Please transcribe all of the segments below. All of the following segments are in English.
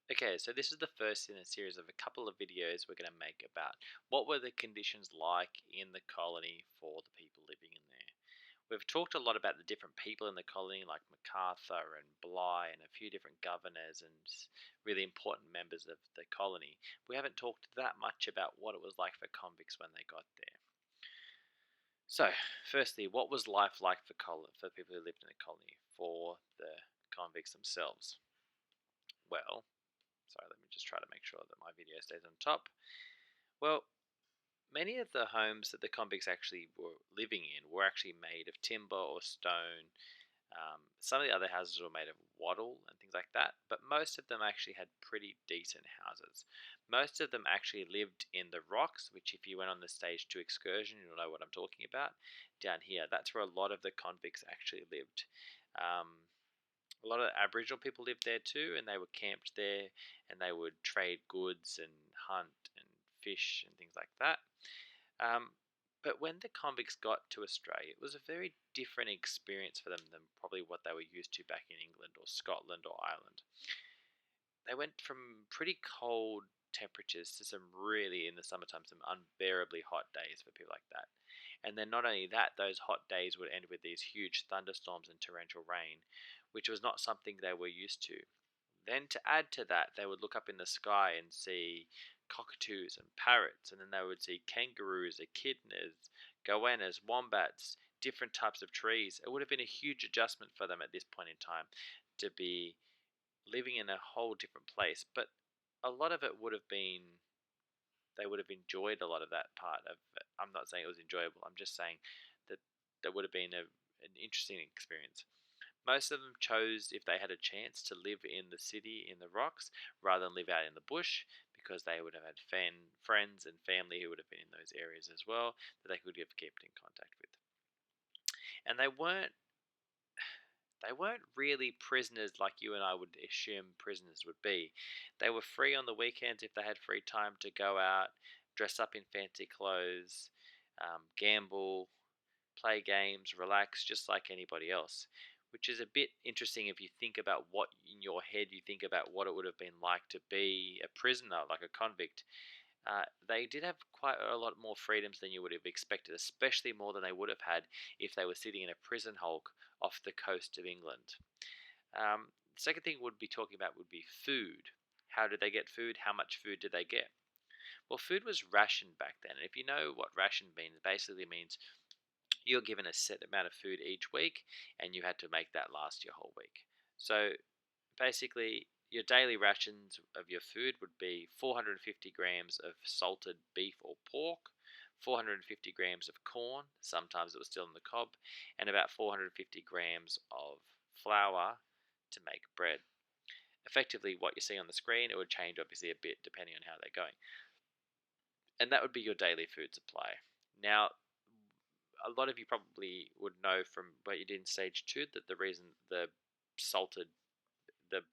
Okay, so this is the first in a series of a couple of videos we're going to make about what were the conditions like in the colony for the people living in there. We've talked a lot about the different people in the colony, like MacArthur and Bligh, and a few different governors and really important members of the colony. We haven't talked that much about what it was like for convicts when they got there. So, firstly, what was life like for people who lived in the colony for the convicts themselves? Well, sorry, let me just try to make sure that my video stays on top. Well, many of the homes that the convicts actually were living in were actually made of timber or stone. Some of the other houses were made of wattle and things like that, but most of them actually had pretty decent houses. Most of them actually lived in the rocks, which, if you went on the stage 2 excursion, you'll know what I'm talking about. Down here, that's where a lot of the convicts actually lived. Um, a lot of Aboriginal people lived there too, and they were camped there, and they would trade goods and hunt and fish and things like that. Um, but when the convicts got to Australia, it was a very different experience for them than probably what they were used to back in England or Scotland or Ireland. They went from pretty cold temperatures to some really, in the summertime, some unbearably hot days for people like that. And then not only that, those hot days would end with these huge thunderstorms and torrential rain, which was not something they were used to. Then to add to that, they would look up in the sky and see cockatoos and parrots, and then they would see kangaroos, echidnas, goannas, wombats, different types of trees. It would have been a huge adjustment for them at this point in time to be living in a whole different place. But a lot of it would have been, they would have enjoyed a lot of that part of it. I'm not saying it was enjoyable. I'm just saying that that would have been an interesting experience. Most of them chose, if they had a chance, to live in the city in the rocks rather than live out in the bush, because they would have had friends and family who would have been in those areas as well that they could have kept in contact with. And they weren't really prisoners like you and I would assume prisoners would be. They were free on the weekends if they had free time to go out, dress up in fancy clothes, gamble, play games, relax, just like anybody else. Which is a bit interesting if you think about what in your head you think about what it would have been like to be a prisoner, like a convict. They did have quite a lot more freedoms than you would have expected, especially more than they would have had if they were sitting in a prison hulk off the coast of England. The second thing we'd be talking about would be food. How did they get food? How much food did they get? Well, food was rationed back then. And if you know what ration means, it basically means you're given a set amount of food each week and you had to make that last your whole week. So basically, your daily rations of your food would be 450 grams of salted beef or pork, 450 grams of corn, sometimes it was still in the cob, and about 450 grams of flour to make bread. Effectively, what you see on the screen, it would change obviously a bit depending on how they're going. And that would be your daily food supply. Now, a lot of you probably would know from what you did in stage 2 that the reason the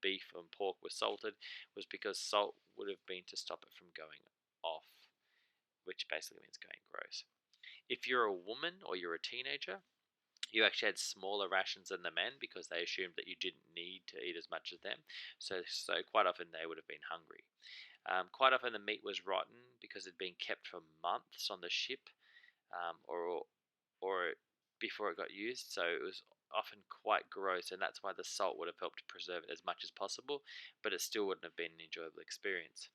beef and pork was salted was because salt would have been to stop it from going off, which basically means going gross. If you're a woman or you're a teenager, you actually had smaller rations than the men because they assumed that you didn't need to eat as much as them. So quite often they would have been hungry. Quite often the meat was rotten because it had been kept for months on the ship, or before it got used. So it was often quite gross, and that's why the salt would have helped preserve it as much as possible, but it still wouldn't have been an enjoyable experience.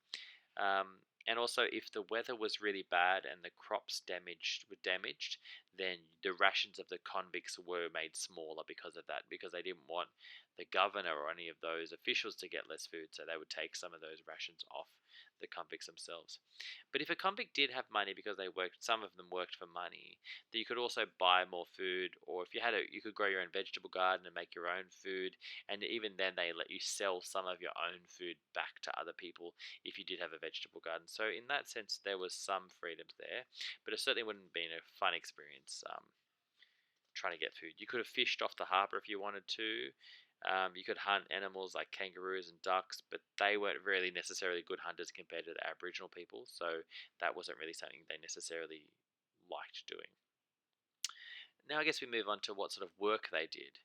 And also, if the weather was really bad and the crops were damaged, then the rations of the convicts were made smaller because of that, because they didn't want the governor or any of those officials to get less food, so they would take some of those rations off the convicts themselves. But if a convict did have money because some of them worked for money, that you could also buy more food, or if you could grow your own vegetable garden and make your own food, and even then they let you sell some of your own food back to other people if you did have a vegetable garden. So in that sense, there was some freedoms there, but it certainly wouldn't have been a fun experience trying to get food. You could have fished off the harbour if you wanted to. You could hunt animals like kangaroos and ducks, but they weren't really necessarily good hunters compared to the Aboriginal people, so that wasn't really something they necessarily liked doing. Now I guess we move on to what sort of work they did.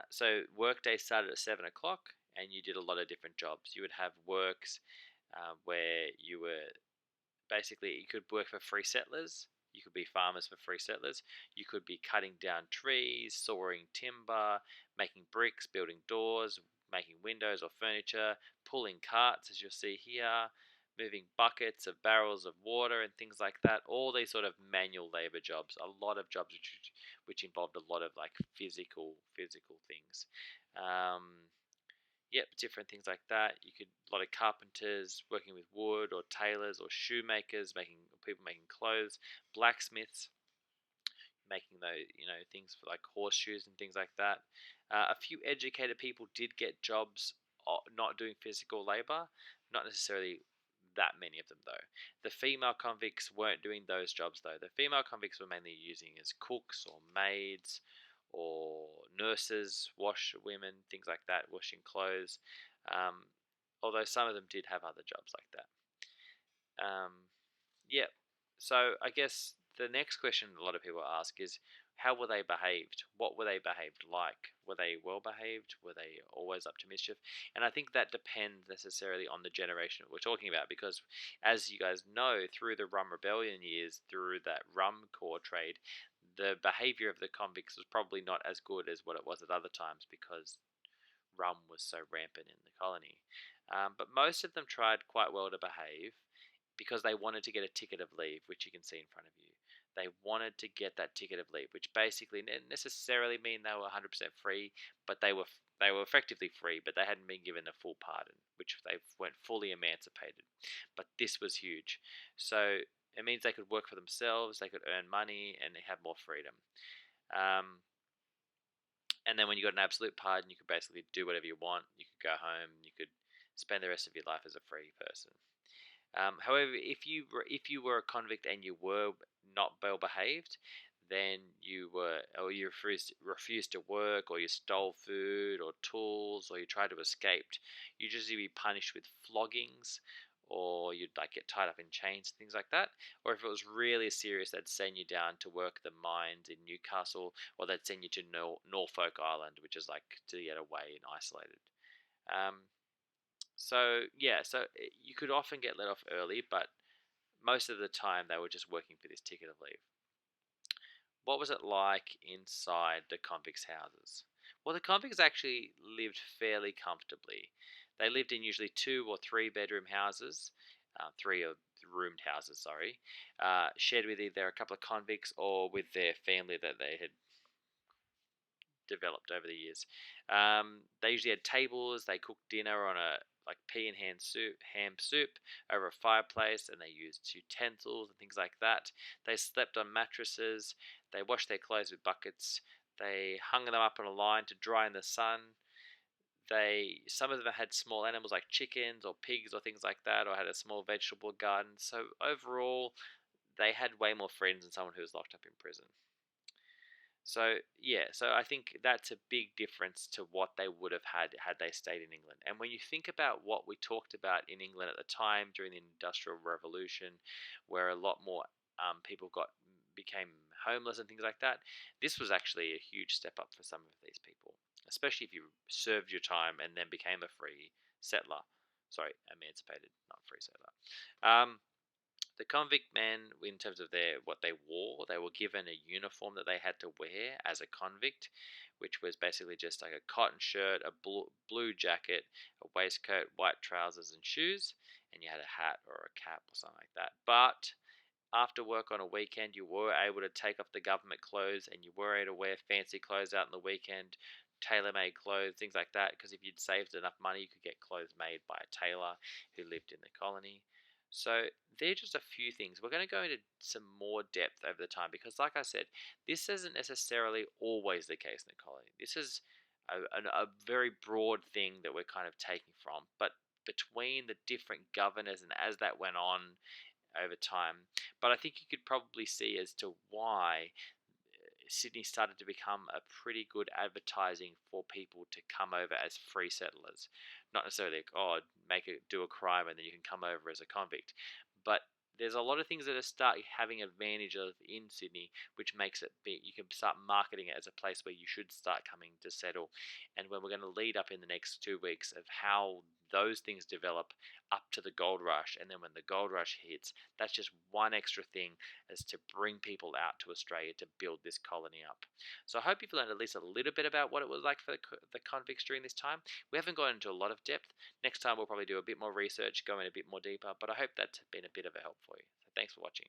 So workday started at 7 o'clock and you did a lot of different jobs. You would have works where you were basically, you could work for free settlers. You could be farmers for free settlers. You could be cutting down trees, sawing timber, making bricks, building doors, making windows or furniture, pulling carts, as you'll see here, moving buckets of barrels of water and things like that. All these sort of manual labor jobs. A lot of jobs which involved a lot of like physical things. Um, Yep, different things like that. You could a lot of carpenters working with wood, or tailors, or shoemakers making people making clothes, blacksmiths making those things for like horseshoes and things like that. A few educated people did get jobs not doing physical labor, not necessarily that many of them though. The female convicts weren't doing those jobs though. The female convicts were mainly using as cooks or maids or nurses, wash women, things like that, washing clothes. Um, Although some of them did have other jobs like that. Yeah. So I guess the next question a lot of people ask is, how were they behaved? What were they behaved like? Were they well behaved? Were they always up to mischief? And I think that depends necessarily on the generation we're talking about, because as you guys know, through the rum rebellion years, through that rum core trade, the behavior of the convicts was probably not as good as what it was at other times, because rum was so rampant in the colony. But most of them tried quite well to behave, because they wanted to get a ticket of leave, which you can see in front of you. They wanted to get that ticket of leave, which basically didn't necessarily mean they were 100% free, but they were effectively free, but they hadn't been given a full pardon, which they weren't fully emancipated. But this was huge. So it means they could work for themselves, they could earn money, and they have more freedom. Um, and then when you got an absolute pardon, you could basically do whatever you want. You could go home. You could spend the rest of your life as a free person. However, if you were a convict and you were not well behaved, then you refused to work, or you stole food or tools, or you tried to escape, you'd usually be punished with floggings, or you'd like get tied up in chains, things like that. Or if it was really serious, they'd send you down to work the mines in Newcastle, or they'd send you to Norfolk Island, which is like to get away and isolated. Um, so you could often get let off early, but most of the time they were just working for this ticket of leave. What was it like inside the convicts' houses? Well, the convicts actually lived fairly comfortably. They lived in usually 2 or 3 bedroom houses, three roomed houses, sorry, shared with either a couple of convicts or with their family that they had developed over the years. They usually had tables. They cooked dinner on a like pea and ham soup over a fireplace, and they used utensils and things like that. They slept on mattresses. They washed their clothes with buckets. They hung them up on a line to dry in the sun. Some of them had small animals like chickens or pigs or things like that, or had a small vegetable garden. So overall, they had way more friends than someone who was locked up in prison. So I think that's a big difference to what they would have had they stayed in England. And when you think about what we talked about in England at the time during the Industrial Revolution, where a lot more people became homeless and things like that, this was actually a huge step up for some of these people, especially if you served your time and then became a free settler. Sorry, emancipated, not free settler. Um, the convict men, in terms of what they wore, they were given a uniform that they had to wear as a convict, which was basically just like a cotton shirt, a blue jacket, a waistcoat, white trousers, and shoes, and you had a hat or a cap or something like that. But after work on a weekend, you were able to take off the government clothes, and you were able to wear fancy clothes out on the weekend, tailor-made clothes, things like that. Because if you'd saved enough money, you could get clothes made by a tailor who lived in the colony. So they're just a few things. We're going to go into some more depth over the time, because, like I said, this isn't necessarily always the case in the colony. This is a very broad thing that we're kind of taking from. But between the different governors and as that went on over time, but I think you could probably see as to why Sydney started to become a pretty good advertising for people to come over as free settlers. Not necessarily like, oh, do a crime and then you can come over as a convict. But there's a lot of things that are start having advantage of in Sydney, which makes it be you can start marketing it as a place where you should start coming to settle. And when we're going to lead up in the next 2 weeks of how those things develop up to the gold rush, and then when the gold rush hits, that's just one extra thing as to bring people out to Australia to build this colony up. So I hope you've learned at least a little bit about what it was like for the convicts during this time. We haven't gone into a lot of depth. Next time we'll probably do a bit more research, go in a bit more deeper, but I hope that's been a bit of a help for you. So thanks for watching.